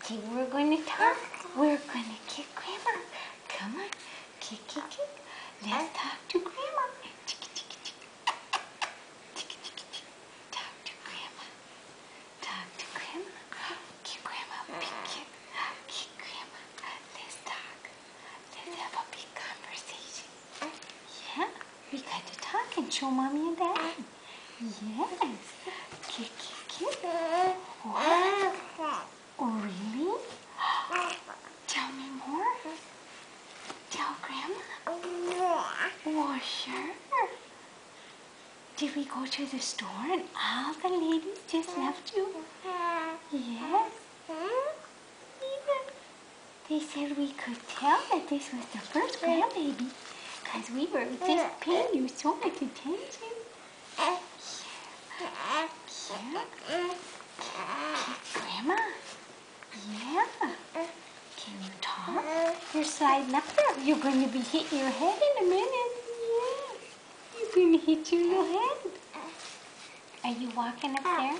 Okay, we're going to talk. We're going to kick Grandma. Come on. Kick, kick, kick. Let's talk to Grandma. Tick, tick, tick. Tick, tick, tick. Talk to Grandma. Talk to Grandma. Give Grandma a big kick. Kick Grandma. Let's talk. Let's have a big conversation. Yeah, we got to talk and show Mommy and Daddy. Yes. Kick, kick, kick. What? Really? Tell me more. Tell Grandma. Oh, sure. Did we go to the store and all the ladies just left you? Yes. They said we could tell that this was the first grandbaby because we were just paying you so much attention. Yeah. Grandma. Yeah. Can you talk? You're sliding up there. You're going to be hitting your head in a minute. Yeah. You're going to hit your little head. Are you walking up there?